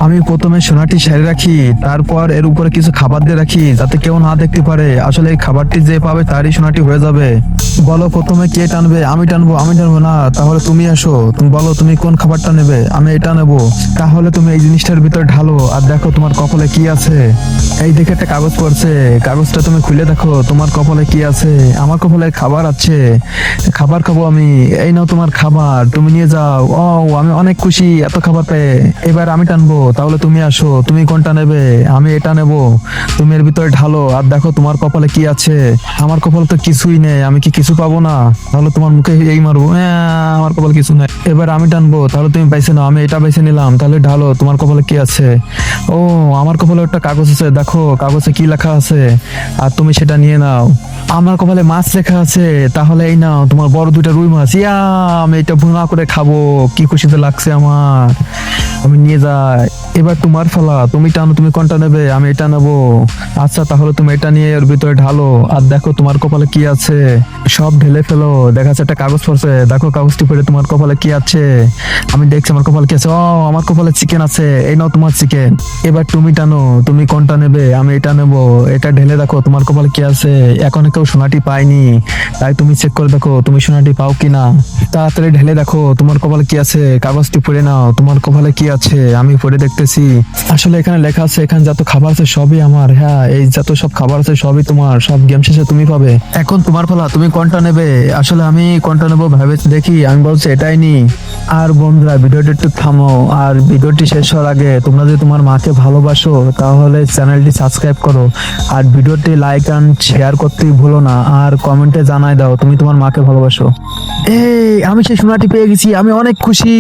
আমি প্রথমে সোনাটি সেরে রাখি, তারপর এর উপরে কিছু খাবার দিয়ে রাখি যাতে কেউ না দেখতে পারে। আসলে এই খাবারটি যে পাবে তারই সোনাটি হয়ে যাবে। বলো প্রথমে কে টানবে? আমি টানবো। আমি টানবো না, তাহলে তুমি আসো। তুমি বলো তুমি কোন খাবারটা নেবে? আমি এটা নেবো। তাহলে তুমি এই জিনিসটার ভিতরে ঢালো আর দেখো তোমার কপালে কি আছে। এই দেখে একটা কাগজ পড়ছে, কাগজটা তুমি খুলে দেখো তোমার কপালে কি আছে। আমার কপালে খাবার আছে, খাবার খাবো আমি। এই নাও তোমার খাবার, তুমি নিয়ে যাও। ও, আমি অনেক খুশি এত খাবার পেয়ে। এবার আমি টানবো, তাহলে তুমি আসো। তুমি কোনটা নেবে? আমি এটা নেব। তুমি এর ভিতরে ঢালো আর দেখো তোমার কপালে কি আছে। আমার কপালে তো কিছুই নেই, আমি কি কিছু পাবো না? তাহলে তোমার মুখে এই মারবো, আমার কপালে কিছু নেই। এবার আমি টানবো, তাহলে তুমি পাইছে নাও। আমি এটা বেছে নিলাম, তাহলে ঢালো তোমার কপালে কি আছে। ও, আমার কপালে একটা কাগজ আছে, দেখো কাগজে কি লেখা আছে আর তুমি সেটা নিয়ে নাও। আমার কপালে মাছ লেখা আছে, তাহলে এই নাও তোমার বড় দুইটা রুই মাছ। আমি এটা ভুনা করে খাবো, কি খুশিতে লাগছে আমার। আমি নিয়ে যাই। এবার তোমার ফেলা, তুমি টানো তুমি কোনটা নেবে। আমি এটা নেবো। আচ্ছা, তাহলে তুমি এটা নিয়ে এর ভিতরে ঢালো আর দেখো তোমার কপালে কি আছে। সব ঢেলে ফেলো। দেখা যাচ্ছে একটা কাগজ পড়ছে, দেখো কাগজটি পড়ে তোমার কপালে কি আছে। আমি দেখছি আমার কপালে কি আছে। ও, আমার কপালে চিকেন আছে, এই নাও তোমার চিকেন। এবার তুমি টানো, তুমি কোনটা নেবে। আমি এটা নেবো। এটা ঢেলে দেখো তোমার কপালে কি আছে। এখন কেউ সোনাটি পায়নি, তাই তুমি চেক করে দেখো তুমি সোনাটি পাও কিনা। তাড়াতাড়ি ঢেলে দেখো তোমার কপালে কি আছে। কাগজটি পড়ে নাও, তোমার কপালে কি আছে। আমি পড়ে দেখতেছি। আসলে এখানে লেখা আছে এখানে যত খাবার আছে সবই আমার। হ্যাঁ, এই যত সব খাবার আছে সবই তোমার, সব গেম শেষে তুমি পাবে। এখন তোমার পালা, তুমি কোনটা নেবে। আসলে আমি কোনটা নেবো ভেবে দেখি, আমি বলছি এটাই নি। আর বন্ধুরা, ভিডিওটি একটু থামো। আর ভিডিওটি শেষ হওয়ার আগে তোমরা যদি তোমার মাকে ভালোবাসো তাহলে চ্যানেলটি সাবস্ক্রাইব করো আর ভিডিওটি লাইক এন্ড শেয়ার করতে ভুলো না। আর কমেন্টে জানাই দাও তুমি তোমার মাকে ভালোবাসো। এই, আমি সেই সোনাটি পেয়ে গেছি, আমি অনেক খুশি।